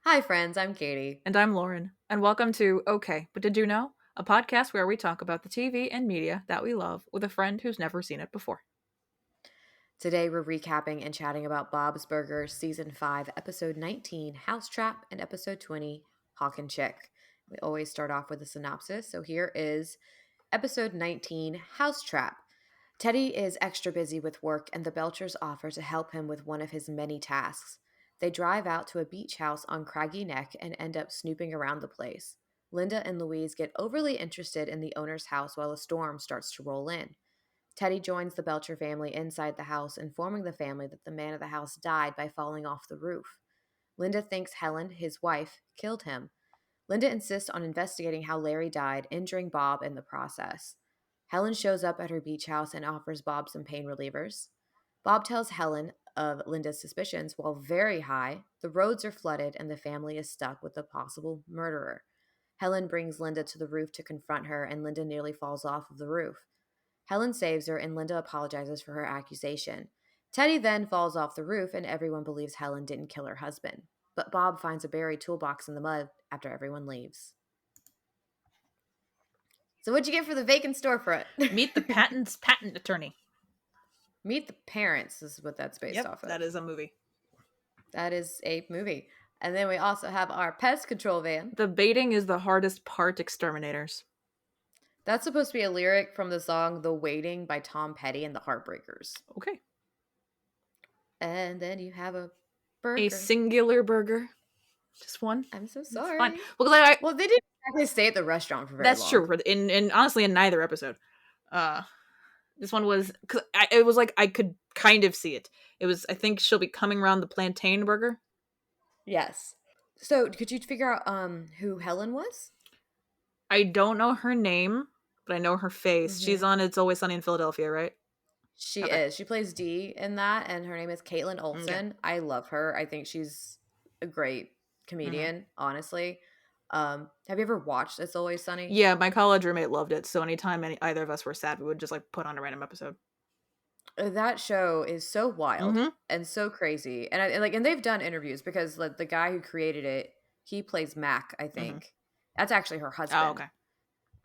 Hi, friends. I'm Katie. And I'm Lauren, and welcome to Okay, but Did You Know? A podcast where we talk about the TV and media that we love with a friend who's never seen it before. Today, we're recapping and chatting about Bob's Burgers Season 5, Episode 19, Housetrap, and Episode 20, Hawk and Chick. We always start off with a synopsis, so here is Episode 19, Housetrap. Teddy is extra busy with work, and the Belchers offer to help him with one of his many tasks. They drive out to a beach house on Craggy Neck and end up snooping around the place. Linda and Louise get overly interested in the owner's house while a storm starts to roll in. Teddy joins the Belcher family inside the house, informing the family that the man of the house died by falling off the roof. Linda thinks Helen, his wife, killed him. Linda insists on investigating how Larry died, injuring Bob in the process. Helen shows up at her beach house and offers Bob some pain relievers. Bob tells Helen of Linda's suspicions. While very high, the roads are flooded and the family is stuck with the possible murderer. Helen brings Linda to the roof to confront her, and Linda nearly falls off of the roof. Helen saves her, and Linda apologizes for her accusation. Teddy then falls off the roof, and everyone believes Helen didn't kill her husband. But Bob finds a buried toolbox in the mud after everyone leaves. So what'd you get for the vacant storefront? Meet the patent attorney. Meet the Parents. This is what that's based off of. That is a movie. That is a movie. And then we also have our pest control van. The baiting is the hardest part, exterminators. That's supposed to be a lyric from the song The Waiting by Tom Petty and the Heartbreakers. Okay. And then you have a burger. A singular burger. Just one. I'm so sorry. Fine. Well, they didn't exactly stay at the restaurant for very long. That's true. In honestly, in neither episode. This one was, cause it was like I could kind of see it. It was, I think she'll be coming around the plantain burger. Yes. So could you figure out who Helen was? I don't know her name, but I know her face. Mm-hmm. She's on It's Always Sunny in Philadelphia, right? She is. She plays Dee in that, and her name is Caitlin Olsen. Okay. I love her. I think she's a great comedian, honestly. Have you ever watched It's Always Sunny? Yeah, my college roommate loved it, so anytime either of us were sad, we would just like put on a random episode. That show is so wild and so crazy, and they've done interviews because like the guy who created it, he plays Mac. I think that's actually her husband. Oh, okay.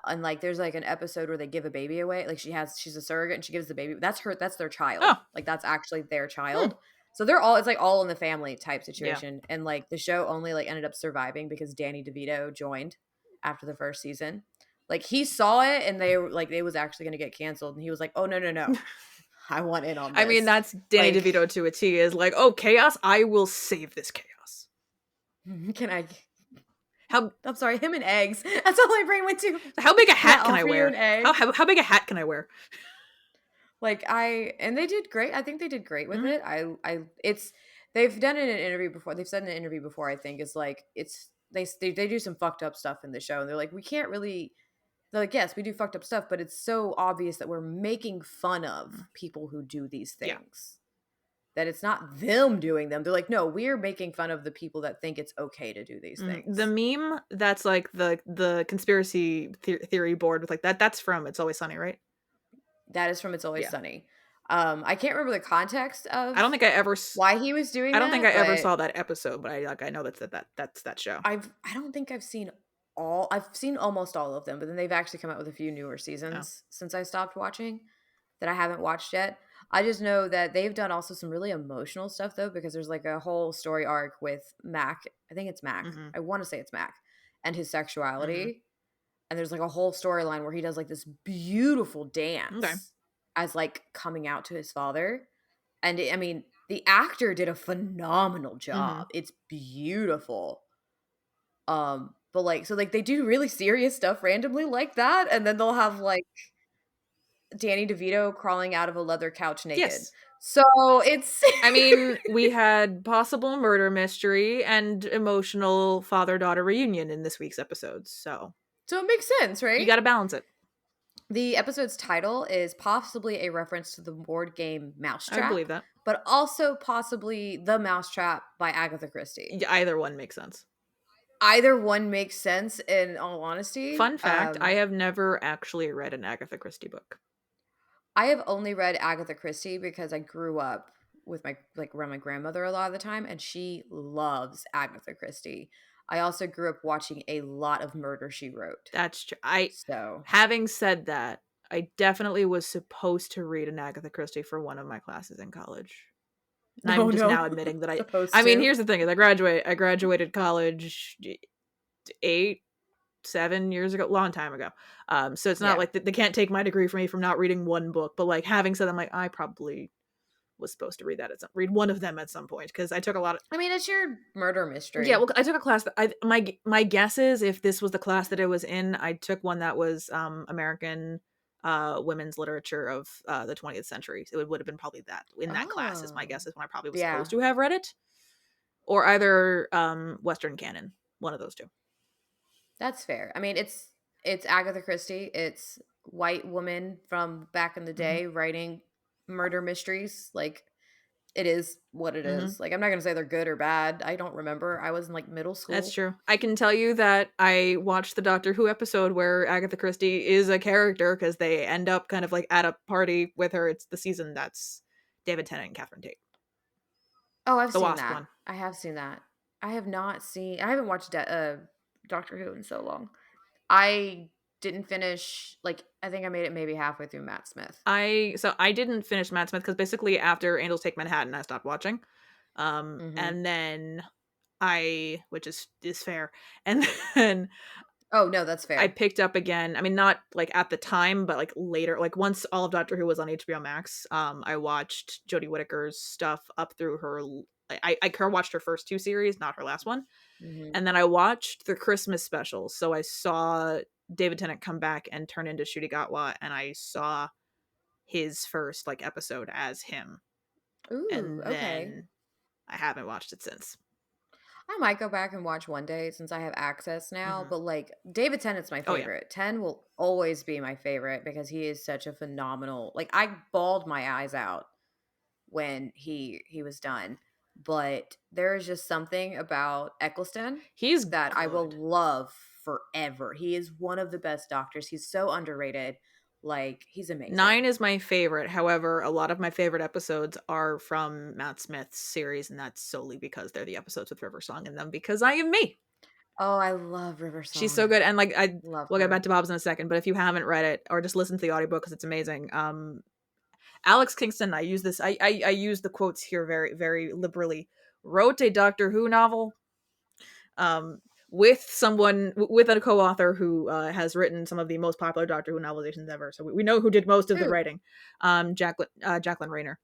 And like, there's like an episode where they give a baby away. Like she's a surrogate and she gives the baby. That's their child. Oh. Like that's actually their child. So it's like all in the family type situation. Yeah. And like the show only like ended up surviving because Danny DeVito joined after the first season. Like he saw it and they were like, it was actually going to get canceled. And he was like, oh, no. I want in on this. I mean, that's Danny DeVito to a T, is like, oh, chaos. I will save this chaos. I'm sorry, him and eggs. That's all I bring with you. How big a hat can I wear? How big a hat can I wear? Like and they did great. I think they did great with it. They've done it in an interview before. They've said in an interview before, I think, it's like they do some fucked up stuff in the show. And they're like, they're like, yes, we do fucked up stuff, but it's so obvious that we're making fun of people who do these things. Yeah. That it's not them doing them. They're like, no, we're making fun of the people that think it's okay to do these things. The meme that's like the conspiracy theory board with like that's from It's Always Sunny, right? That is from It's Always Sunny. I can't remember the context of. I don't think I ever why he was doing. I don't think I ever saw that episode, but I know that's that show. I don't think I've seen all. I've seen almost all of them, but then they've actually come out with a few newer seasons since I stopped watching that I haven't watched yet. I just know that they've done also some really emotional stuff, though, because there's like a whole story arc with Mac. I think it's Mac. I want to say it's Mac and his sexuality. And there's like a whole storyline where he does like this beautiful dance as like coming out to his father. And the actor did a phenomenal job. It's beautiful. But like, so like they do really serious stuff randomly like that. And then they'll have like Danny DeVito crawling out of a leather couch naked. Yes. So it's we had possible murder mystery and emotional father-daughter reunion in this week's episode. So it makes sense, right? You got to balance it. The episode's title is possibly a reference to the board game Mousetrap. I believe that. But also possibly The Mousetrap by Agatha Christie. Yeah, either one makes sense. Either one makes sense, in all honesty. Fun fact, I have never actually read an Agatha Christie book. I have only read Agatha Christie because I grew up with my like around my grandmother a lot of the time, and she loves Agatha Christie. I also grew up watching a lot of Murder She Wrote. That's true. So, Having said that, I definitely was supposed to read an Agatha Christie for one of my classes in college. And I'm oh just now no, admitting that I supposed mean, to. here's the thing: is I graduated college 8, 7 years ago, long time ago. So it's not Yeah. like they can't take my degree from me from not reading one book. But like having said, I'm like I probably was supposed to read one of them at some point because I took a lot of. I mean, it's your murder Yeah, mystery. well, I took a class that my guess is if this was the class that I was in, I took one that was American women's literature of the 20th century. So it would have been probably that in that class is my Oh, guess is when I probably was yeah, supposed to have read it, or either Western canon, one of those two. that's fair. I mean, it's Agatha Christie. It's white woman from back in the Mm-hmm. day writing murder mysteries. Like it is what it Mm-hmm. is. Like I'm not gonna say they're good or bad. I don't remember. I was in like middle That's school. true. I can tell you that I watched the Doctor Who episode where Agatha Christie is a character because they end up kind of like at a party with her. It's the season that's David Tennant and Catherine Tate, Oh, I've the seen Wasp that. one. I have seen that. I have not seen. I haven't watched Doctor Who in so long. I didn't finish. Like I think I made it maybe halfway through Matt Smith. I didn't finish Matt Smith because basically after Angels Take Manhattan, I stopped watching. Hmm. And then which is fair, and then Oh no, that's I fair. picked up again. I mean, not like at the time, but like later, like once all of Doctor Who was on HBO Max, I watched Jodie Whittaker's stuff up through her. I watched her first two series, not her last one, Hmm. and then I watched the Christmas special. So I saw David Tennant come back and turn into Gatwa, and I saw his first like episode as him, Ooh, and okay. then I haven't watched it since. I might go back and watch one day since I have access now, Hmm. but like David Tennant's my Oh yeah, favorite. 10 will always be my favorite because he is such a phenomenal. Like I bawled my eyes out when he was done. But there is just something about Eccleston he's that I will good. love forever. He is one of the best doctors. He's so underrated. Like he's amazing. 9 is my favorite. However, a lot of my favorite episodes are from Matt Smith's series, and that's solely because they're the episodes with River Song in them. Because I am me. Oh, I love River She's so Song. good, and like Love we'll get back her. to Bob's in a second. But if you haven't read it or just listen to the audiobook because it's amazing, Alex Kingston. I use this. I use the quotes here very very liberally. Wrote a Doctor Who novel. Um, with someone with a co-author who has written some of the most popular Doctor Who novelizations ever. So we know who did most of the Who? writing. Jacqueline Rayner.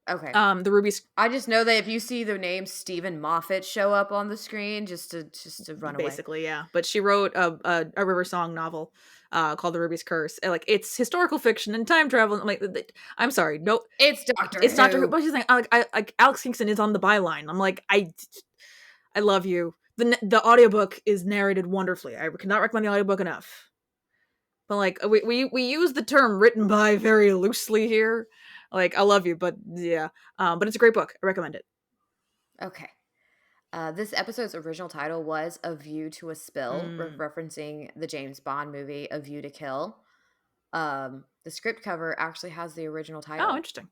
Okay. The Ruby's I just know that if you see the name Stephen Moffat show up on the screen, just to run away. basically, yeah. But she wrote a River Song novel called The Ruby's Curse. And, like it's historical fiction and time travel. I'm like, I'm sorry, no, It's Doctor it's Doctor Who. Who. But she's like, like Alex Kingston is on the byline. I'm like, I love you. The audiobook is narrated wonderfully. I cannot recommend the audiobook enough. But like we use the term written by very loosely here. Like I love you, but yeah. But it's a great book. I recommend it. Okay. This episode's original title was A View to a Spill, Mm. referencing the James Bond movie A View to Kill. The script cover actually has the original Oh, title. interesting.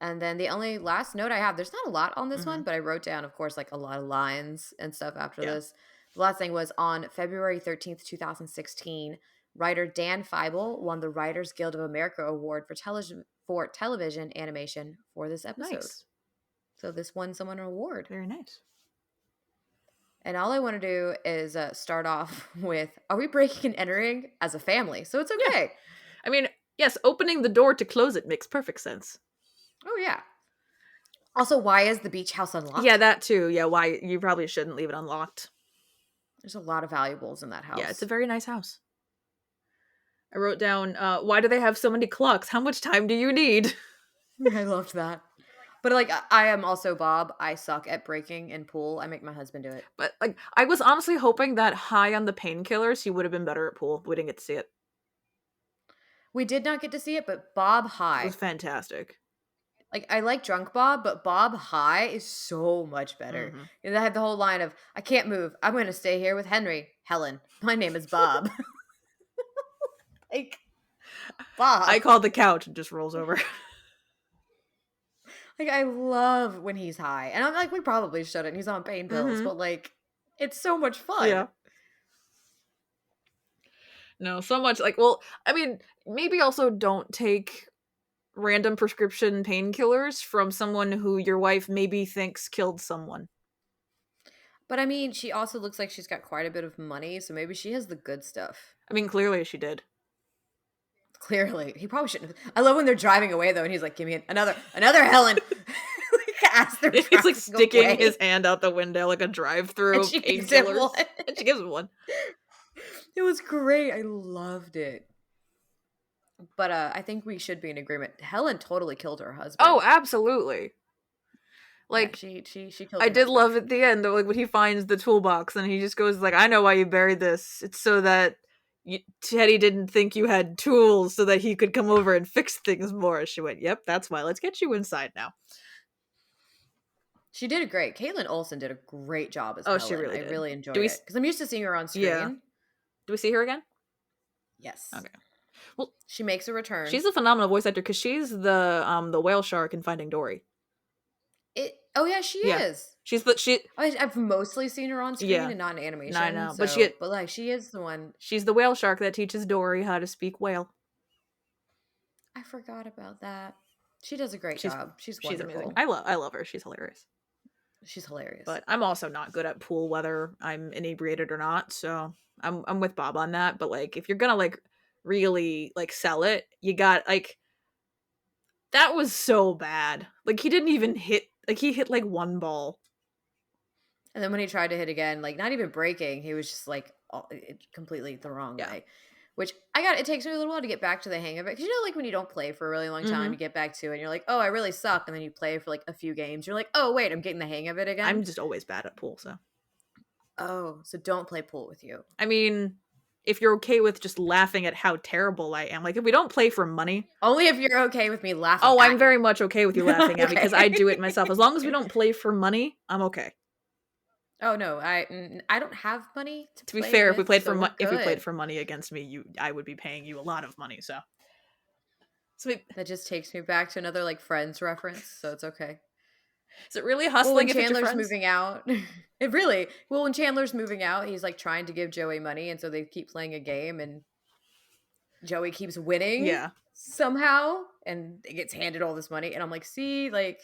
And then the only last note I have, there's not a lot on this Mm-hmm. one, but I wrote down, of course, like a lot of lines and stuff after Yeah. this. The last thing was on February 13th, 2016, writer Dan Feibel won the Writers Guild of America Award for television animation for this episode. Nice. So this won someone an award. Very nice. And all I want to do is start off with, are we breaking and entering as a family? So it's Yeah. okay. I mean, yes, opening the door to close it makes perfect sense. Oh, yeah. Also, why is the beach house Yeah, unlocked? that too. Yeah, why you probably shouldn't leave it unlocked. There's a lot of valuables in that Yeah, it's a house. very nice house. I wrote down, why do they have so many clocks? How much time do you need? I loved that. But like, I am also Bob. I suck at breaking and pool. I make my husband do it. But like, I was honestly hoping that high on the painkillers, he would have been better at pool. We didn't get to see it. We did not get to see it, but Bob It was High. fantastic. Like, I like Drunk Bob, but Bob High is so much better. Mm-hmm. And I had the whole line of, I can't move. I'm going to stay here with Henry. Helen. My name is Bob. Like, I Bob. called the couch and just rolls over. Like, I love when he's high, and I'm like, we probably shouldn't. He's on pain pills, Mm-hmm. but like, it's so much fun. Yeah. No, so much like, well, I mean, maybe also don't take random prescription painkillers from someone who your wife maybe thinks killed someone. But I mean, she also looks like she's got quite a bit of money, so maybe she has the good stuff. I mean, clearly she did. Clearly, he probably shouldn't have. I love when they're driving away though, and he's like, "Give me another Helen." Like, as they're He's like driving sticking his away, hand out the window like a drive-through and of she gives him painkillers, one. and she gives him one. It was great. I loved it. But I think we should be in agreement. Helen totally killed her Oh, husband. absolutely. Yeah, Like, she killed I her did husband. love at the end, like when he finds the toolbox and he just goes like, "I know why you buried this. It's so that Teddy didn't think you had tools, so that he could come over and fix things more." She went, "Yep, that's why. Let's get you inside now." She did a great. Caitlin Olsen did a great job as Oh, she Helen. really I did. really Do enjoyed we? it because I'm used to seeing her on Yeah. screen. Do we see her again? Yes, Okay. Well, she makes a return. she's a phenomenal voice actor because she's the whale shark in Finding Dory. It. Oh yeah, she Yeah, is. she's the she. I've mostly seen her on screen Yeah, and not in no, I animation. know, but So, but like, she is the one. she's the whale shark that teaches Dory how to speak whale. I forgot about that. She does a great She's job. She's she's amazing. wonderful. I love her. She's hilarious. She's hilarious. But I'm also not good at pool, whether I'm inebriated or not. So I'm with Bob on that. But like, if you're gonna like really like sell it, you got like, that was so bad. Like he didn't even hit. Like he hit like one ball. And then when he tried to hit again, like not even breaking, he was just like completely the wrong Yeah. way. Which I got. It takes me a little while to get back to the hang of it. Because you know, like when you don't play for a really long time, Mm-hmm. you get back to it, and you're like, "Oh, I really suck." And then you play for like a few games, you're like, "Oh, wait, I'm getting the hang of it I'm again." just always bad at pool. So Oh, so don't play pool with you. I mean, if you're okay with just laughing at how terrible I am, like if we don't play for money, Only if you're okay with me laughing oh, I'm at very you. much okay with you laughing at me because I Okay. do it myself. As long as we don't play for money, I'm okay. Oh no, I don't have money to To be play fair, if we with, played so we're if we played good. for money against me, I would be paying you a lot of money. So That just takes me back to another like Friends reference, so it's okay. is it really Well, when hustling if it's your Chandler's friends? moving out, it really. Well, when Chandler's moving out, he's like trying to give Joey money, and so they keep playing a game, and Joey keeps winning Yeah. somehow, and it gets handed all this money, and I'm like, see, like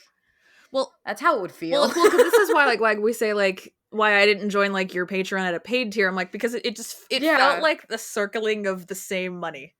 Well, that's how it would well, feel. cool. Because this is why, like we say, like why I didn't join like your Patreon at a paid tier. I'm like because it just it felt Yeah, like the circling of the same money.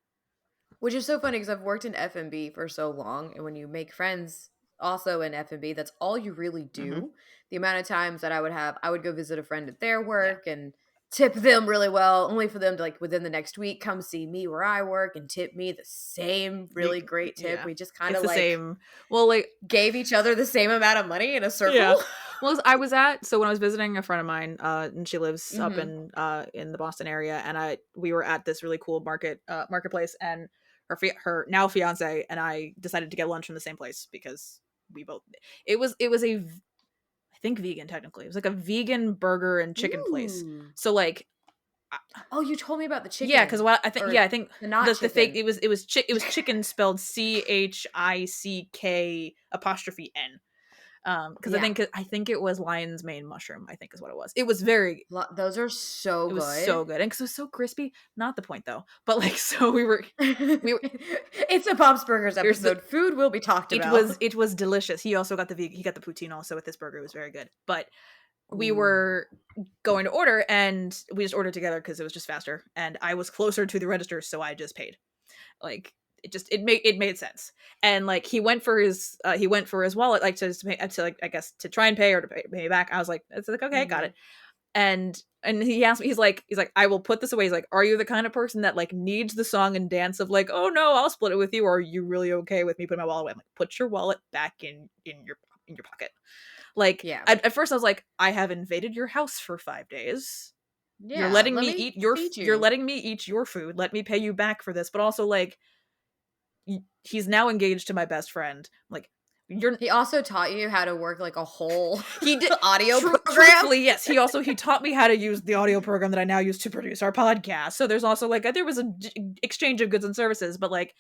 which is so funny because I've worked in F&B for so long, and when you make friends also in F&B, that's all you really Mm-hmm. do. The amount of times that I would go visit a friend at their Yeah. work and tip them really well, only for them to like within the next week come see me where I work and tip me the same You, really great tip. yeah. We just kind It's of the like same. Well, like gave each other the same amount of money in a circle. yeah. Well, I was at so when I was visiting a friend of mine, and she lives up Hmm. in the Boston area, and we were at this really cool marketplace, and her now fiance and I decided to get lunch from the same place because we both it was I think vegan technically. It was like a vegan burger and chicken place. Ooh. So like Oh, you told me about the yeah, because chicken what I think or yeah, I think the not the fake chicken. it was chicken spelled CHICK apostrophe N. Because Yeah. I think it was lion's mane mushroom. I think is what it was. Those are so It was so good. good, and because it was so crispy. Not the point though, but like so we were. It's a Bob's Burgers Here's the episode. Food will be talked about. it was delicious. He also got he got the poutine also with this burger. It was very good. But we Ooh. were going to order, and we just ordered together because it was just faster, and I was closer to the register, so I just paid. Like it made sense. And like he went for his wallet like to pay, to like I guess to try and pay or to pay me back. I was like it's like okay, got Mhm. it. And he asked me, he's like I will put this away. He's like, are you the kind of person that like needs the song and dance of like, oh no, I'll split it with you, or are you really okay with me putting my wallet away? I'm like, put your wallet back in your pocket. Like Yeah. at first I was like, I have invaded your house for 5 days. Yeah. Let me feed You're you. letting me eat your food. Let me pay you back for this. But also like he's now engaged to my best friend. Like you're He also taught you how to work like a whole he did audio program. truthfully yes he taught me how to use the audio program that I now use to produce our podcast. So there's also like there was a exchange of goods and services, but like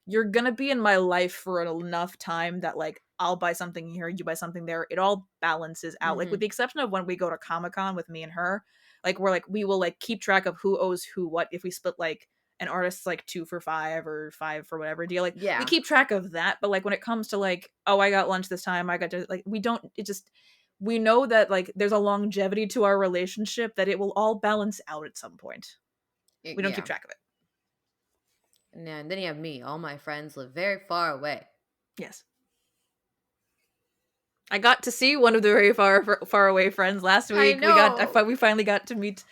you're gonna be in my life for enough time that like I'll buy something here, you buy something there. It all balances out. Like with Mhm. the exception of when we go to Comic-Con with me and her, like we're like we will like keep track of who owes who what if we split like an artist's like 2 for 5 or 5 for whatever deal. Like we Yeah. keep track of that, but like when it comes to like, oh, I got lunch this time, I got to like we don't it just we know that like there's a longevity to our relationship that it will all balance out at some point. We don't keep Yeah. track of it. And then you have me. All my friends live very far away. Yes. I got to see one of the very far away friends last I week. know. We finally got to meet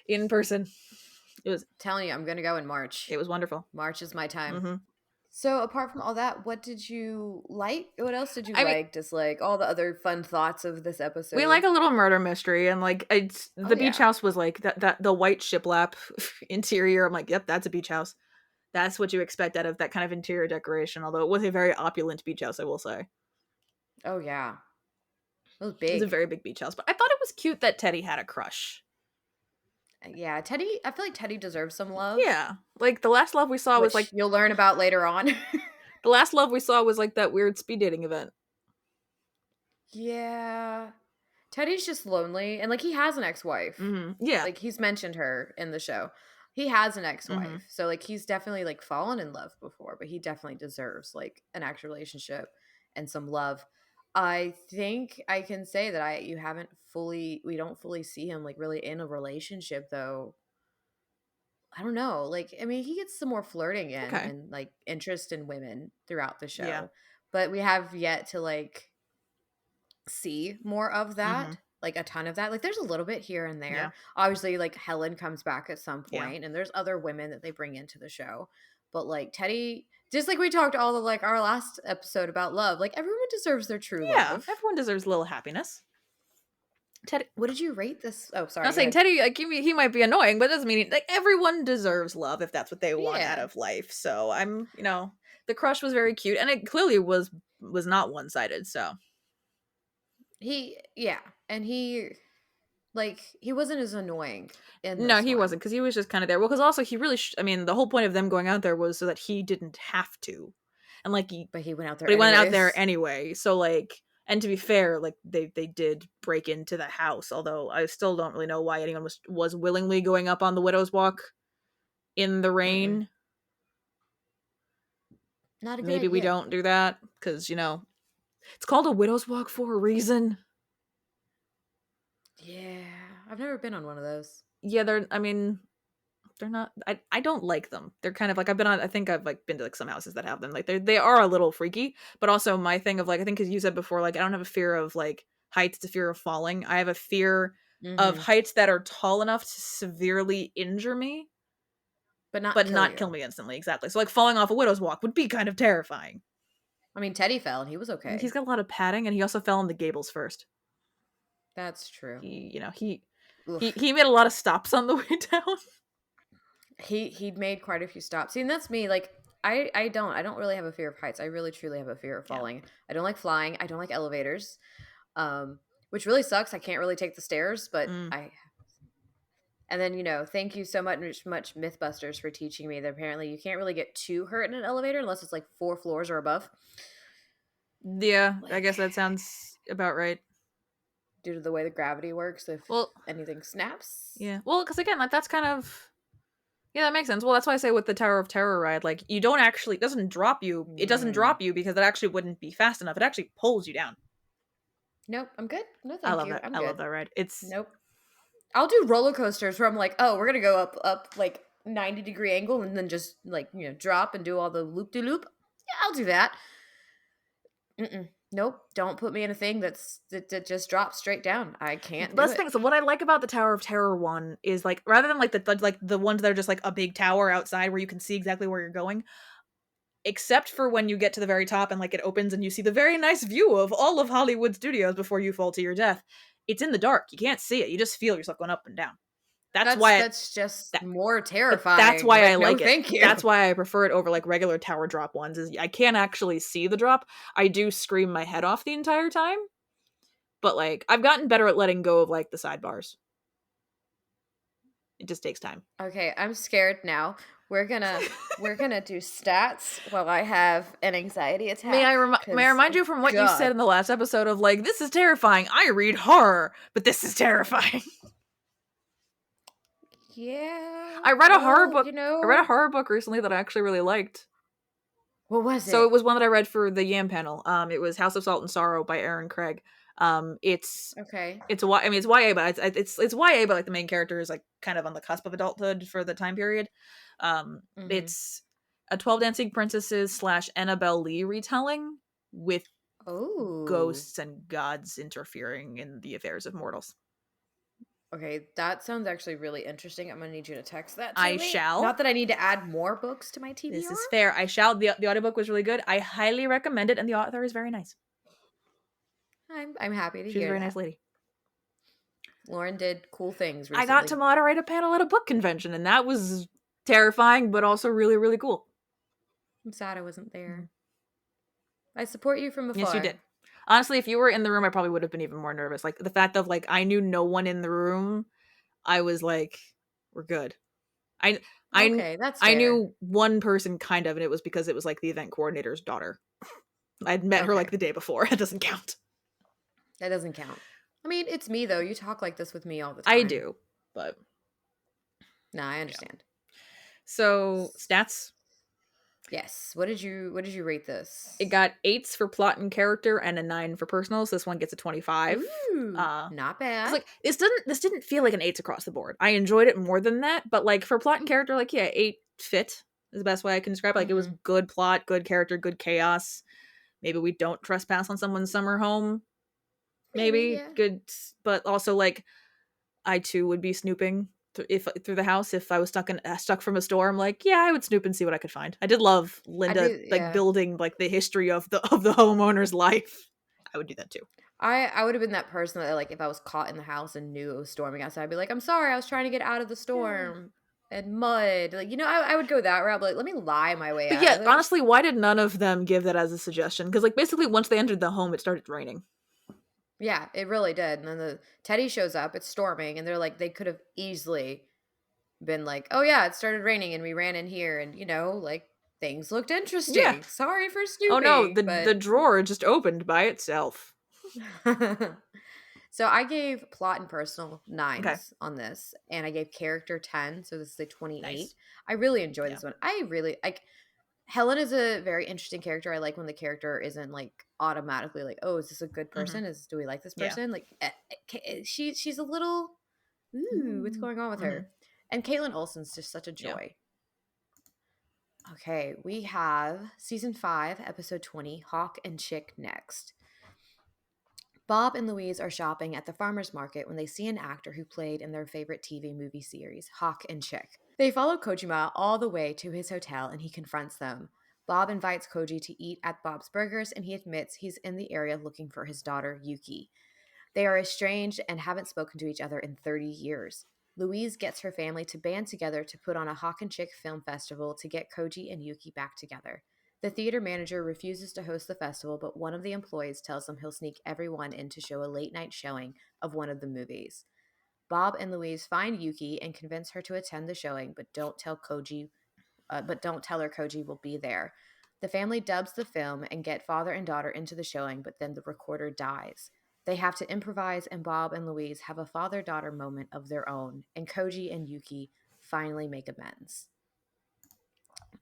in person. It was Telling you, I'm gonna go in March. it was wonderful. March is my time. Hmm. So apart from all that, what did you like? What else did you I mean, like? Dislike? All the other fun thoughts of this we like episode? a little murder mystery, and like it's Oh the beach yeah. house was like that the white shiplap interior. I'm like, yep, that's a beach house. That's what you expect out of that kind of interior decoration. Although it was a very opulent beach house, I will say. Oh yeah. It was It was a big. very big beach house, but I thought it was cute that Teddy had a crush. Yeah, Teddy, I feel like Teddy deserves some love, Yeah, like the last love we saw was which like you'll learn about later on. the last love we saw was like that weird speed dating event. Yeah. Teddy's just lonely and like he has an ex-wife. Yeah. Like he's mentioned her in the show. He has an Hmm. ex-wife. So like he's definitely like fallen in love before, but he definitely deserves like an actual relationship and some love. I think I can say that I you haven't fully we don't fully see him like really in a relationship though. I don't know. Like I mean he gets some more flirting in Okay. and like interest in women throughout the Yeah. show. But we have yet to like see more of Hmm. that, like a ton of that. Like there's a little bit here and Yeah. there. Obviously, like Helen comes back at some Yeah. point, and there's other women that they bring into the show. But like Teddy, just like we talked all the like our last episode about love, like everyone deserves their true Yeah. love. Everyone deserves a little happiness. Teddy. What did you rate this? Oh, I sorry, was go saying ahead. Teddy, like he might be annoying, but it doesn't mean like everyone deserves love if that's what they want out Yeah. of life. So I'm, the crush was very cute, and it clearly was not one sided. So Yeah. And he like he wasn't as annoying in no, this he one. wasn't because he was just kind of there. Well, because also he really, I mean, the whole point of them going out there was so that he didn't have to, and like But he went out but there he went out there anyways. anyway. So like, and to be fair, like they did break into the house. Although I still don't really know why anyone was willingly going up on the widow's walk in the Mm-mm. rain. Not a good Maybe we idea. don't do that because it's called a widow's walk for a reason. Yeah. I've never been on one of those. Yeah, they're. I mean, they're not. I don't like them. They're kind of like I've been on. I think I've like been to like some houses that have them. Like they are a little freaky. But also my thing of like I think as you said before, like I don't have a fear of like heights. It's a fear of falling. I have a fear of Mm-hmm. heights that are tall enough to severely injure me, But not but kill not you. kill me instantly. Exactly. So like falling off a widow's walk would be kind of terrifying. I mean, Teddy fell and he was He's okay. got a lot of padding, and he also fell in the gables first. That's true. He, he he Oof. he made a lot of stops on the way down. He made quite a few stops. See, and that's me. Like I don't really have a fear of heights. I really truly have a fear of Yeah. falling. I don't like flying. I don't like elevators. Which really sucks. I can't really take the stairs, but Mm. I and then thank you so much Mythbusters for teaching me that apparently you can't really get too hurt in an elevator unless it's like 4 floors or above. Yeah, I Like guess that sounds about right. due to the way the gravity works, if Well, anything snaps. yeah. Well, because again, like that's kind of yeah, that makes sense. Well, that's why I say with the Tower of Terror ride, like you don't actually it doesn't drop you. It doesn't Mm. drop you because it actually wouldn't be fast enough. It actually pulls you down. Nope, I'm good. No, I thank love you. that. I'm I love good. that ride. It's Nope. I'll do roller coasters where I'm like, oh, we're gonna go up like 90-degree angle and then just like drop and do all the loop de loop. Yeah, I'll do that. Nope, don't put me in a thing that just drops straight down. I can't do that's the it. thing. So what I like about the Tower of Terror one is like rather than like the ones that are just like a big tower outside where you can see exactly where you're going, except for when you get to the very top and like it opens and you see the very nice view of all of Hollywood studios before you fall to your death. It's in the dark. You can't see it. You just feel yourself going up and down. That's That's why that's just that more but that's terrifying. why I Like, no, like it. thank you. That's why I prefer it over like regular tower drop ones. Is I can't actually see the drop. I do scream my head off the entire time, but like I've gotten better at letting go of like the sidebars. It just takes time. Okay, I'm scared now. we're gonna do stats while I have an anxiety May I attack. remind you from what you said God, in the last episode of like, this is terrifying. I read horror, but this is terrifying. yeah. I read a horror Well, book. I read a horror book recently that I actually really liked. what was So it it? was one that I read for the Yam panel. It was House of Salt and Sorrow by Aaron Craig. It's Okay. it's YA, but it's YA, but like the main character is like kind of on the cusp of adulthood for the time period. Mm-hmm. It's a 12 Dancing Princesses / Annabelle Lee retelling with Oh. ghosts and gods interfering in the affairs of mortals. Okay, that sounds actually really interesting. I'm gonna need you to text that to I me. shall. Not that I need to add more books to my This TBR. is fair. I shall. The audiobook was really good. I highly recommend it, and the author is very nice. I'm happy to She's a hear very nice that. lady. Lauren did cool things I got recently. to moderate a panel at a book convention, and that was terrifying, but also really, really cool. I'm sad I wasn't there. I support you from afar. Yes, you did. Honestly, if you were in the room, I probably would have been even more nervous. Like the fact of like I knew no one in the room, I was like, "We're good." I Okay, that's I fair. knew one person kind of, and it was because it was like the event coordinator's daughter. I'd met her like Okay. the day before. It doesn't count. That doesn't count. I mean, it's me though. You talk like this with me all the I time. do, but Nah, I yeah. understand. So stats. Yes. What did you rate this? It got 8s for plot and character and a 9 for personal. So this one gets a 25. Ooh, not bad. It's like this didn't feel like an 8 across the board. I enjoyed it more than that, but like for plot and character, like yeah, 8 fit is the best way I can describe it. Like it was good plot, good character, good chaos. Maybe we don't trespass on someone's summer home. Maybe yeah. good, but also like I too would be snooping through the house if I was stuck from a storm. Like yeah, I would snoop and see what I could find. I did love Linda like building like the history of the homeowner's life. I would do that too. I would have been that person that like if I was caught in the house and knew it was storming outside, I'd be like, I'm sorry, I was trying to get out of the storm and mud. Like, I would go that route, but like, let me lie my way But out yeah, of this. honestly, why did none of them give that as a suggestion? Because like basically once they entered the home, it started raining. Yeah, it really did. And then the Teddy shows up, it's storming, and they're like, they could have easily been like, oh yeah, it started raining and we ran in here and like things looked interesting. Yeah. Sorry for snooping. Oh no, but... the drawer just opened by itself. So I gave plot and personal 9s Okay. on this, and I gave character 10. So this is a 28. Nice. I really enjoy this one. I really like. Helen is a very interesting character. I like when the character isn't like automatically like, oh, is this a good person? Do we like this person? Like, she's a little, ooh, what's going on with her? And Caitlin Olsen's just such a joy. Yeah. Okay, we have season 5, episode 20, Hawk and Chick next. Bob and Louise are shopping at the farmer's market when they see an actor who played in their favorite TV movie series, Hawk and Chick. They follow Kojima all the way to his hotel and he confronts them. Bob invites Koji to eat at Bob's Burgers and he admits he's in the area looking for his daughter, Yuki. They are estranged and haven't spoken to each other in 30 years. Louise gets her family to band together to put on a Hawk and Chick film festival to get Koji and Yuki back together. The theater manager refuses to host the festival, but one of the employees tells him he'll sneak everyone in to show a late-night showing of one of the movies. Bob and Louise find Yuki and convince her to attend the showing, but don't tell her Koji will be there. The family dubs the film and get father and daughter into the showing, but then the recorder dies. They have to improvise, and Bob and Louise have a father-daughter moment of their own, and Koji and Yuki finally make amends.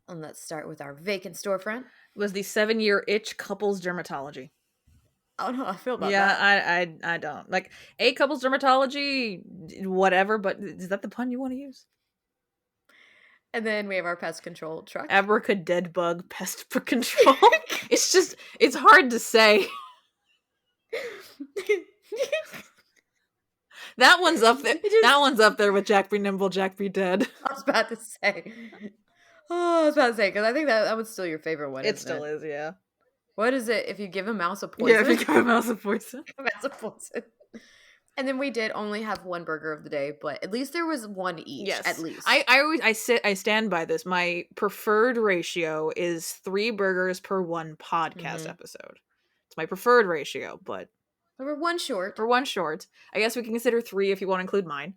And let's start with our vacant storefront. It was the 7-year itch couples dermatology. I don't know how I feel about that. Yeah, I don't. Like, a couples dermatology, whatever, but is that the pun you want to use? And then we have our pest control truck. Abracadabug pest control. It's hard to say. That one's up there. That one's up there with Jack Be Nimble, Jack Be Dead. I was about to say. Because I think that was still your favorite one. It still is, yeah. What is it? If you give a mouse a poison? Yeah, if you give a mouse a poison. A mouse a poison. And then we did only have one burger of the day, but at least there was one each. Yes, at least. I stand by this. My preferred ratio is 3 burgers per 1 podcast episode. It's my preferred ratio, but we're one short. We're one short. I guess we can consider 3 if you want to include mine.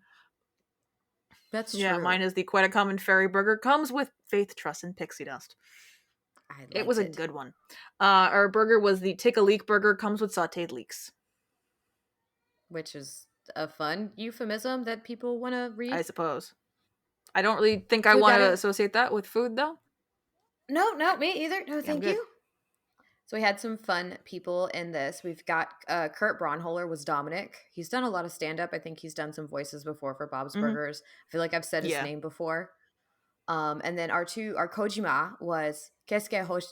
That's Yeah, true. mine is the Quite a Common Fairy Burger. Comes with faith, trust, and pixie dust. I It was liked a it, good one. Our burger was the Tick a Leek Burger. Comes with sauteed leeks, which is a fun euphemism that people want to I read. suppose. I don't really think I So we've want got to it. associate that with food, though. No, no, me either. No, Yeah, I'm thank good. you. So we had some fun people in this. We've got Kurt Braunholer was Dominic. He's done a lot of stand up. I think he's done some voices before for Bob's Hmm. Burgers. I feel like I've said his Yeah. name before. And then our Kojima was Kesuke Hosh.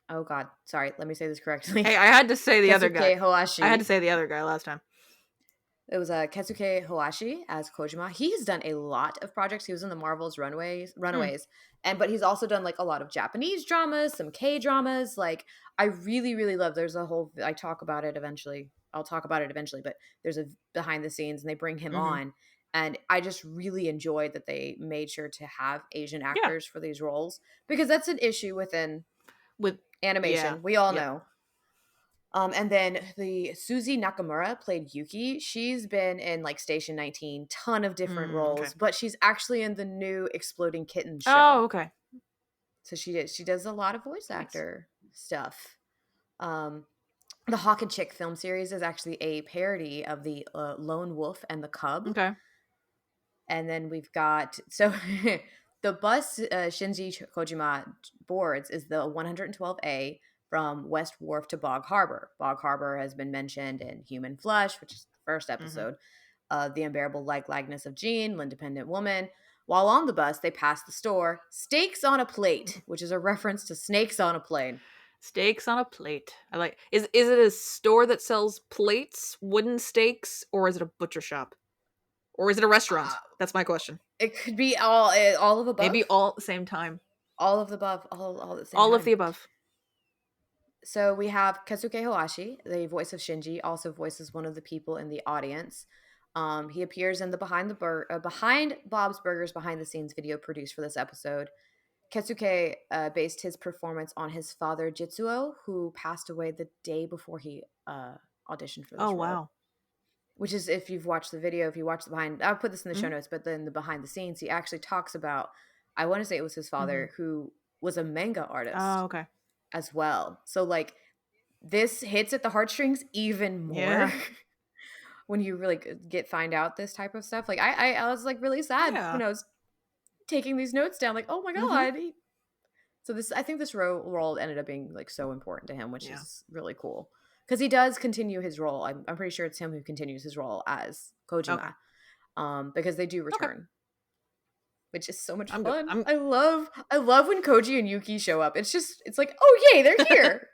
Oh God, sorry. Let me say this correctly. Hey, I had to say the other guy. Kesuke I had to Hoashi. say the other guy last time. It was Kesuke Hoashi as Kojima. He has done a lot of projects. He was in the Marvel's Hmm. Runaways, but he's also done like a lot of Japanese dramas, some K dramas. Like I really, really love. There's a whole. I talk about it eventually. I'll talk about it eventually, but there's a behind the scenes, and they bring him Hmm. on, and I just really enjoyed that they made sure to have Asian Yeah. actors for these roles because that's an issue within With yeah. animation. We all Yep. know. And then the Suzy Nakamura played Yuki. She's been in like Station 19, ton of different Okay. roles, but she's actually in the new Exploding Kittens Oh, show. okay. So she does a lot of voice Nice. actor stuff. Um, the Hawk and Chick film series is actually a parody of the Lone Wolf and the Cub. Okay. And then we've got the bus Shinji Kojima boards is the 112A from West Wharf to Bog Harbor. Bog Harbor has been mentioned in Human Flesh, which is the first Hmm. episode. The Unbearable Likeness of Jean, L'Independent Woman. While on the bus, they pass the store Steaks on a Plate, which is a reference to snakes on a plane. Steaks on a plate. I like. Is it a store that sells plates, wooden steaks, or is it a butcher shop, or is it a Uh, restaurant? That's my question. it could be all of Maybe above, all at the same time. all of the above, all at the same All of the time. above. So we have Kesuke Hoashi, the voice of Shinji, also voices one of the people in the audience. He appears in the behind Bob's Burgers behind the scenes video produced for this episode. Kesuke based his performance on his father Jitsuo, who passed away the day before he auditioned for Oh this role. wow. Which is, if you've watched the video, if you watch the behind, I'll put this in the show Hmm. notes. But then the behind the scenes, he actually talks about. I want to say it was his Hmm. father who was a manga Oh artist okay. as well. So like this hits at the heartstrings even more Yeah. when you really find out this type of stuff. Like I was like really sad when Yeah. I was taking these notes down. Like, oh my Hmm. god. So this, I think this role ended up being like so important to him, which Yeah. is really cool because he does continue his role. I'm pretty sure it's him who continues his role as Okay. Kojima, because they do Okay. return, which is so much I'm good. fun. I'm. I love when Koji and Yuki show up. It's like, oh yay, they're here.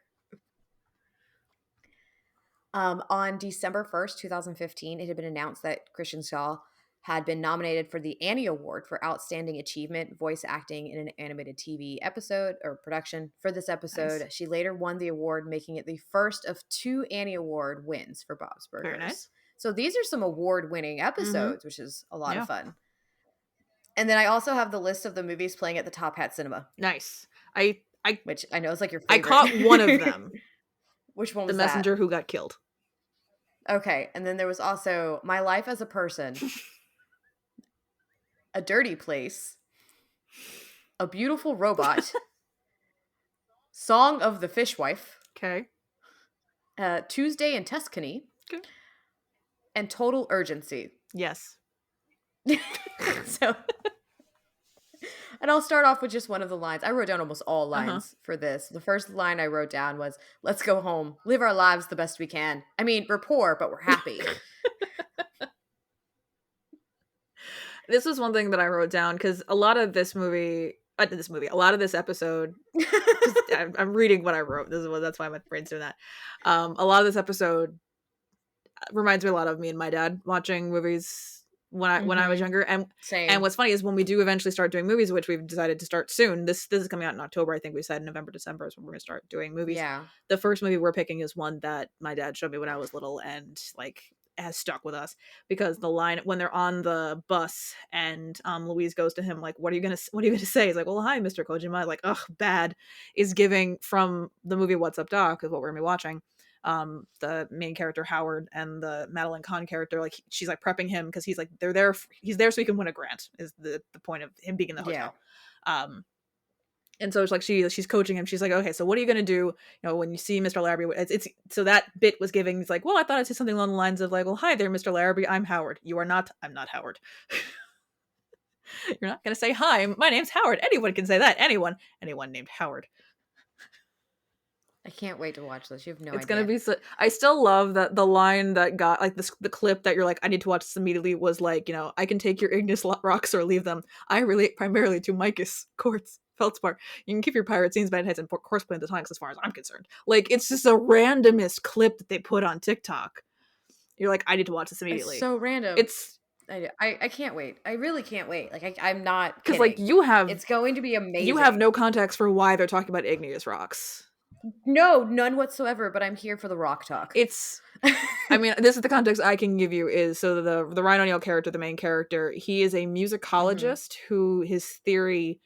On December 1st, 2015, it had been announced that Christian Shaw had been nominated for the Annie Award for Outstanding Achievement Voice Acting in an Animated TV episode or production. For this Nice. episode, she later won the award, making it the first of 2 Annie Award wins for Bob's Very nice. Burgers. So these are some award winning Hmm. episodes, which is a lot of Yeah. fun. And then I also have the list of the movies playing at the Top Hat Cinema, Nice. I which I know is like your I favorite. caught one of them. Which one The was that? messenger who got killed. Okay. And then there was also My Life as a Person, A Dirty Place, A Beautiful Robot, Song of the Fishwife, Okay. Tuesday in Tuscany, Okay. and Total Urgency. Yes. So, and I'll start off with just one of the lines. I wrote down almost all Uh huh. lines for this. The first line I wrote down was, "Let's go home, live our lives the best we can. I mean, we're poor, but we're happy." This was one thing that I wrote down because a lot of a lot of this episode, because I'm reading what I wrote. That's why my brain's doing that. A lot of this episode reminds me a lot of me and my dad watching movies when I was Mm-hmm. younger. And Same. what's funny is when we do eventually start doing movies, which we've decided to start soon. This is coming out in October. I think we said November, December is when we're gonna start doing movies. Yeah. The first movie we're picking is one that my dad showed me when I was little, and like has stuck with us because the line when they're on the bus and Louise goes to him like, what are you gonna say? He's like, well, hi, Mr. Kojima. Like, ugh, bad is giving from the movie What's Up, Doc is what we're gonna be watching. the main character Howard and the Madeline Kahn character, like she's like prepping him because he's like he's there so he can win a grant is the point of him being in the Yeah. hotel. And so it's like she's coaching him. She's like, okay, so what are you gonna do? You know, when you see Mr. Larrabee, it's so that bit was giving. It's like, well, I thought I'd say something along the lines of like, well, hi there, Mr. Larrabee, I'm Howard. You are not. I'm not Howard. You're not gonna say hi. My name's Howard. Anyone can say that. Anyone named Howard. I can't wait to watch this. You have no It's gonna idea. be so. I still love that the line that got like the clip that you're like, I need to watch this immediately was like, you know, I can take your igneous rocks or leave them. I relate primarily to mica, quartz, feldspar. You can keep your pirate scenes, bad heads, and course play the tongues as far as I'm concerned. Like it's just a randomest clip that they put on TikTok. You're like, I need to watch this It's immediately. so random. It's I can't wait. I really can't wait. Like I'm not because like kidding. It's going to be you have no amazing. context for why they're talking about igneous rocks. No, none whatsoever. But I'm here for the rock talk. It's I mean, this is the context I can give you is so the Ryan O'Neal character, the main character, he is a musicologist who his theory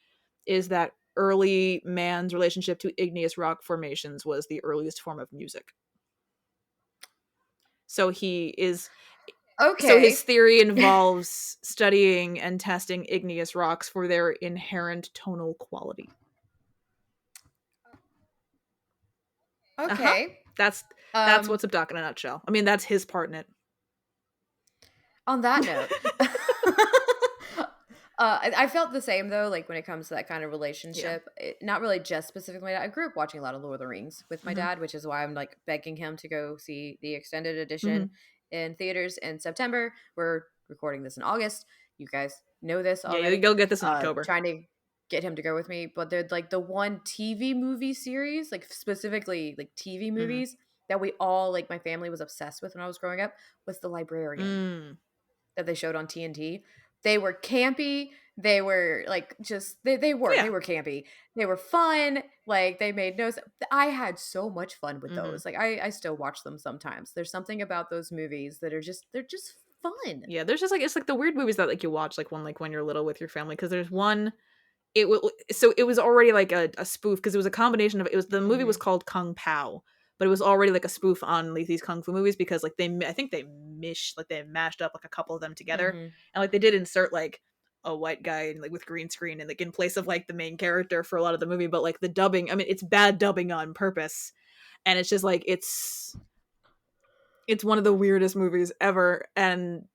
is that early man's relationship to igneous rock formations was the earliest form of music. So so Okay. his theory involves studying and testing igneous rocks for their inherent tonal quality. Okay. That's what's up Doc in a nutshell. I mean, that's his part in it. On that note, I felt the same though. Like when it comes to that kind of relationship, not really just specifically. I grew up watching a lot of Lord of the Rings with my dad, which is why I'm like begging him to go see the extended edition in theaters in September. We're recording this in August. You guys know this Yeah, already. you'll get this in October. Trying to get him to go with me, but they're like the one TV movie series, like specifically like TV movies that we all like. My family was obsessed with when I was growing up. Was The Librarian that they showed on TNT. They were campy. They were like just they were campy. They were fun. Like they made no sense. I had so much fun with those. Like I still watch them sometimes. There's something about those movies that are just they're just fun. Yeah, there's just like it's like the weird movies that like you watch like when you're little with your family because there's one so it was already like a spoof because it was a combination of it was the movie was called Kung Pao, but it was already like a spoof on like these kung fu movies because like I think they mashed up like a couple of them together and like they did insert like a white guy and like with green screen and like in place of like the main character for a lot of the movie, but like the dubbing, I mean it's bad dubbing on purpose and it's just like it's one of the weirdest movies ever and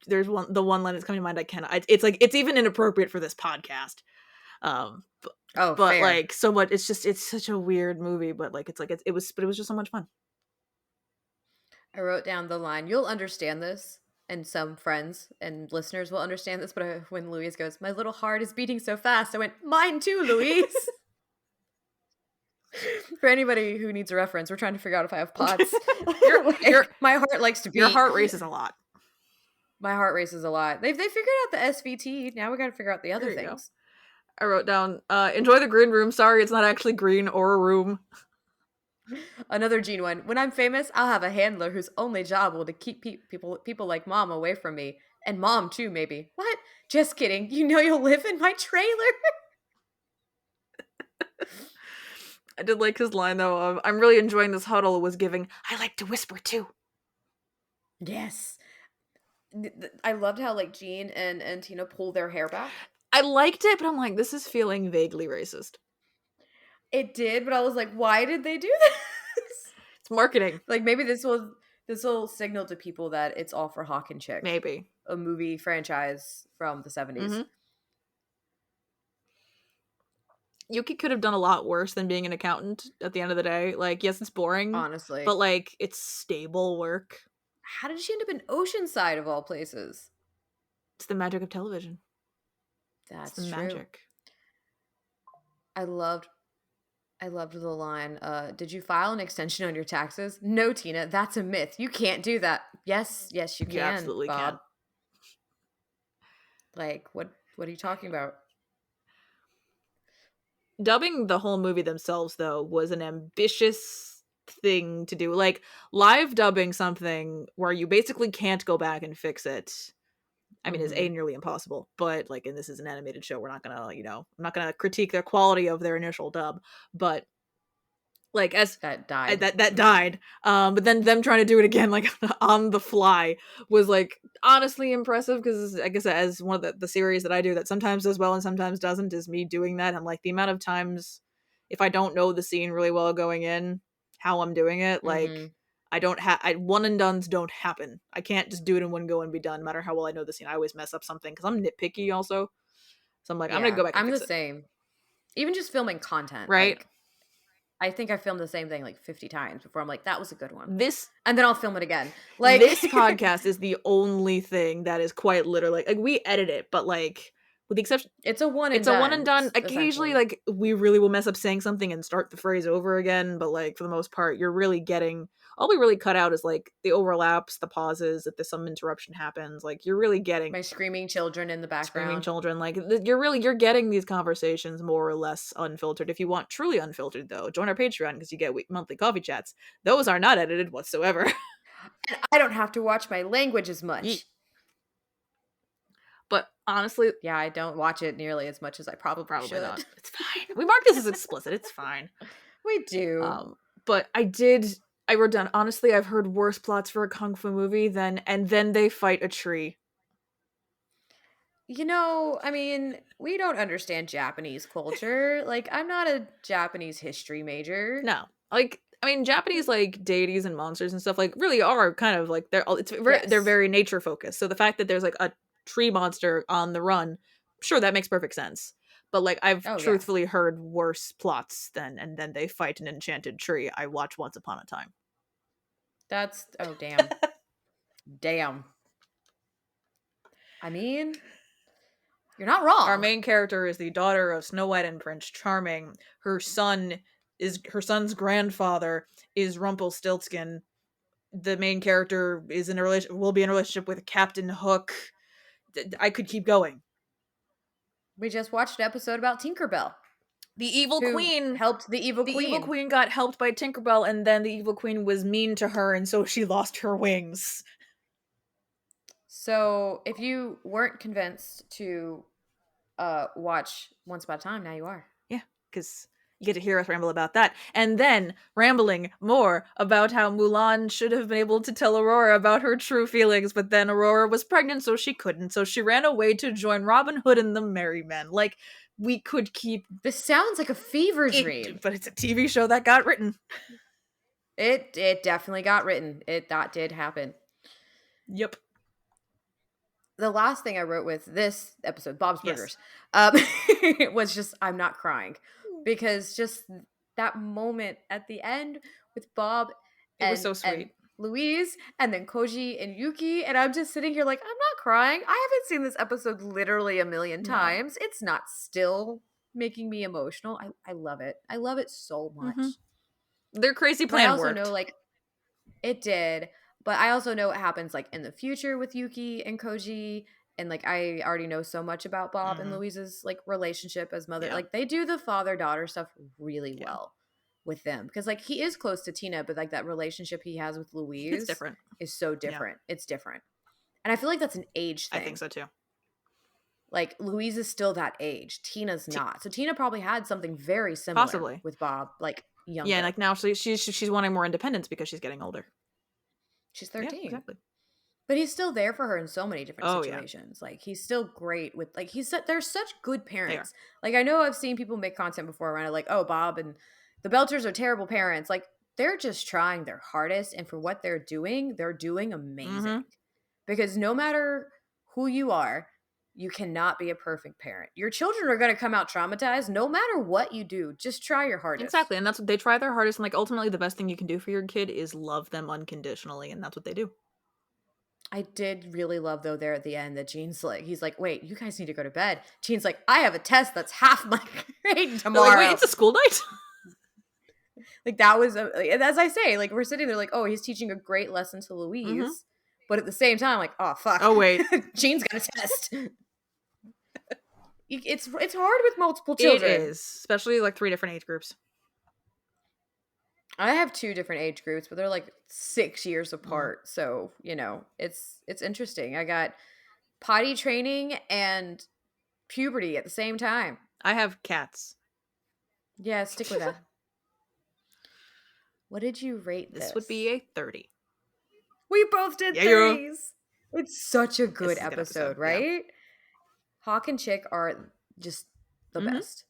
there's the one line that's coming to mind I cannot it's like it's even inappropriate for this podcast but Fair. like so much it's such a weird movie but like it was just so much fun. I wrote down the line. You'll understand this, and some friends and listeners will understand this. But when Louise goes, "My little heart is beating so fast," I went, "Mine too, Louise." For anybody who needs a reference, we're trying to figure out if I have POTS. My heart likes to beat. Your heart races a lot. My heart races a lot. They figured out the SVT. Now we got to figure out the other things. I wrote down, enjoy the green room. Sorry, it's not actually green or a room. Another Gene one. When I'm famous, I'll have a handler whose only job will to keep people like Mom away from me. And Mom, too, maybe. What? Just kidding. You know you'll live in my trailer. I did like his line, though, of, I'm really enjoying this huddle was giving, I like to whisper, too. Yes. I loved how, like, Gene and Tina pull their hair back. I liked it, but I'm like, this is feeling vaguely racist. It did, but I was like, why did they do this? It's marketing. Like, maybe this will signal to people that it's all for Hawk and Chick. Maybe. A movie franchise from the 70s. Yuki could have done a lot worse than being an accountant at the end of the day. Like, yes, it's boring. Honestly. But, like, it's stable work. How did she end up in Oceanside, of all places? It's the magic of television. That's the true. magic. I loved the line, did you file an extension on your taxes? No, Tina, that's a myth. You can't do that. Yes, you can. You absolutely Bob. can. Like, what are you talking about? Dubbing the whole movie themselves, though, was an ambitious thing to do. Like, live dubbing something where you basically can't go back and fix it, I mean, is nearly impossible. But, like, and this is an animated show, we're not gonna, I'm not gonna critique the quality of their initial dub. But like as That died. that died. But then them trying to do it again, like on the fly, was like honestly impressive because I guess as one of the series that I do that sometimes does well and sometimes doesn't is me doing that. And like the amount of times if I don't know the scene really well going in, how I'm doing it, like Mm-hmm. I don't have one and dones don't happen. I can't just do it in one go and be done, no matter how well I know the scene. I always mess up something because I'm nitpicky also. So I'm like, I'm gonna Yeah, go back and I'm the fix it. same. Even just filming content, Right? like I think I filmed the same thing like 50 times before I'm like, that was a good one. This And then I'll film it again. Like this podcast is the only thing that is quite literally like we edit it, but like with the exception it's a one and it's a one and done, done. Occasionally, essentially. like we really will mess up saying something and start the phrase over again, but like for the most part, you're really getting all we really cut out is like the overlaps, the pauses, if there's some interruption happens. Like you're really getting My screaming children in the screaming background. children. Like you're getting these conversations more or less unfiltered. If you want truly unfiltered, though, join our Patreon because you get monthly coffee chats. Those are not edited whatsoever. And I don't have to watch my language as Yeet. much. But honestly, Yeah, I don't watch it nearly as much as I probably probably not. should. It's fine. We mark this as explicit. It's fine. We do. But I wrote down, honestly, I've heard worse plots for a kung fu movie than and then they fight a tree. I mean, we don't understand Japanese culture. Like, I'm not a Japanese history major. No. Like I mean, Japanese like deities and monsters and stuff like really are kind of like they're Yes. very nature focused. So the fact that there's like a tree monster on the run, sure that makes perfect sense. But like I've Oh, yeah. truthfully heard worse plots than and then they fight an enchanted tree. I watched Once Upon a Time. Oh, damn. Damn. I mean, you're not Our wrong. main character is the daughter of Snow White and Prince Charming. Her son's grandfather is Rumpelstiltskin. The main character is in a relation will be in a relationship with Captain Hook. I could keep going. We just watched an episode about Tinkerbell, The evil who queen helped the evil the evil queen. queen got helped by Tinkerbell and then the evil queen was mean to her and so she lost her wings. So, if you weren't convinced to watch Once Upon a Time, now you are. Yeah, because you get to hear us ramble about that. And then rambling more about how Mulan should have been able to tell Aurora about her true feelings, but then Aurora was pregnant, so she couldn't. So she ran away to join Robin Hood and the Merry Men. Like, we could keep This sounds like a fever dream. but it's a TV show that got written. It definitely got written. That did happen. Yep. The last thing I wrote with this episode, Bob's Yes. Burgers, was just I'm not crying because just that moment at the end with Bob It was and so sweet. Louise and then Koji and Yuki, and I'm just sitting here like I'm not crying. I haven't seen this episode literally a million No. times. It's not still making me emotional. I love it. I love it so much. Their crazy But I plan also worked. know like it did, but I also know what happens like in the future with Yuki and Koji, and like I already know so much about Bob and Louise's like relationship as mother. Yeah. Like they do the father-daughter stuff really Yeah. well with them because like he is close to Tina, but like that relationship he has with Louise It's different. is so different. Yeah. It's different. And I feel like that's an age thing. I think so too. Like Louise is still that age. Tina's not. So Tina probably had something very similar Possibly with Bob, like younger. Yeah, and like now she's wanting more independence because she's getting older. She's 13. Yeah, exactly. But he's still there for her in so many different Oh, situations. Yeah. Like he's still great with like they're such good parents. Like I know I've seen people make content before around it, like, oh, Bob and the Belters are terrible parents. Like they're just trying their hardest, and for what they're doing amazing. Because no matter who you are, you cannot be a perfect parent. Your children are going to come out traumatized no matter what you do. Just try your hardest. Exactly. And that's what they try their hardest. And like ultimately the best thing you can do for your kid is love them unconditionally. And that's what they do. I did really love though there at the end that Gene's like, he's like, wait, you guys need to go to bed. Gene's like, I have a test that's half my grade tomorrow. Like, wait, it's a school night? Like that was, as I say, like we're sitting there like, oh, he's teaching a great lesson to Louise. But at the same time, like, oh, fuck. Oh, wait. Gene's got a test. It's hard with multiple children. It is, especially like 3 different age groups. I have 2 different age groups, but they're like 6 years apart. So, it's interesting. I got potty training and puberty at the same time. I have cats. Yeah, stick with that. What did you rate This would be this? a 30. We both did Yeah, you're. 30s. It's such a This good is a good episode. episode, Yeah. right? Hawk and Chick are just the Mm-hmm. best.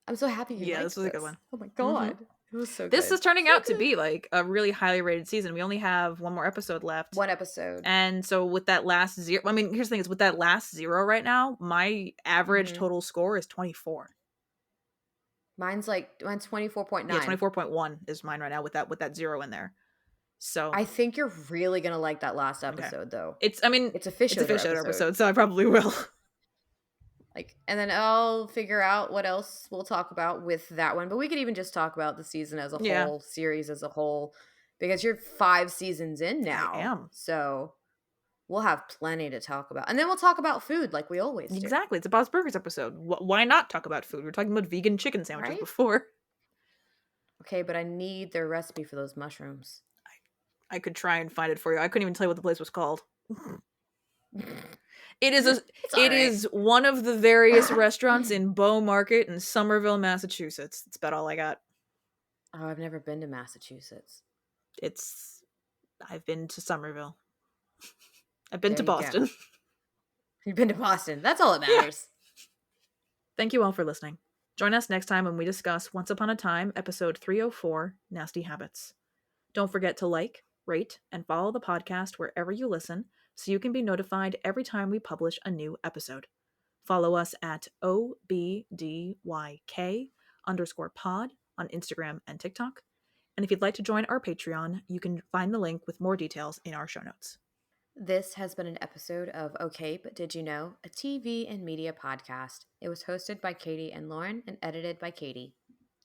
I'm so happy you Yeah, this liked was a good this. one. Oh my Mm-hmm. god. It was so This good. is turning So out to good. be like a really highly rated season. We only have one more episode left. One episode. And so with that last zero, I mean, here's the thing is with that last zero right now, my average Hmm. total score is 24. Mine's 24.9. Yeah, 24.1 is mine right now with that zero in there. So, I think you're really gonna like that last okay. episode though. I mean, It's a fish it's a odor fish odor episode. episode, so I probably will. And then I'll figure out what else we'll talk about with that one. But we could even just talk about the season as a Yeah, whole, series as a whole, because you're 5 seasons in I now. am. So we'll have plenty to talk about. And then we'll talk about food like we always do. Exactly. It's a Bob's Burgers episode. Why not talk about food? We were talking about vegan chicken sandwiches Right? before. Okay, but I need their recipe for those mushrooms. I could try and find it for you. I couldn't even tell you what the place was called. It is It's all it right. is one of the various restaurants in Bow Market in Somerville, Massachusetts. That's about all I got. Oh, I've never been to Massachusetts. I've been to Somerville. I've been There to you go. Boston. You've been to Boston. That's all that matters. Thank you all for listening. Join us next time when we discuss Once Upon a Time, episode 304, Nasty Habits. Don't forget to like, rate, and follow the podcast wherever you listen so you can be notified every time we publish a new episode. Follow us at OBDYK_pod on Instagram and TikTok. And if you'd like to join our Patreon, you can find the link with more details in our show notes. This has been an episode of Okay, But Did You Know? A TV and media podcast. It was hosted by Katie and Lauren and edited by Katie.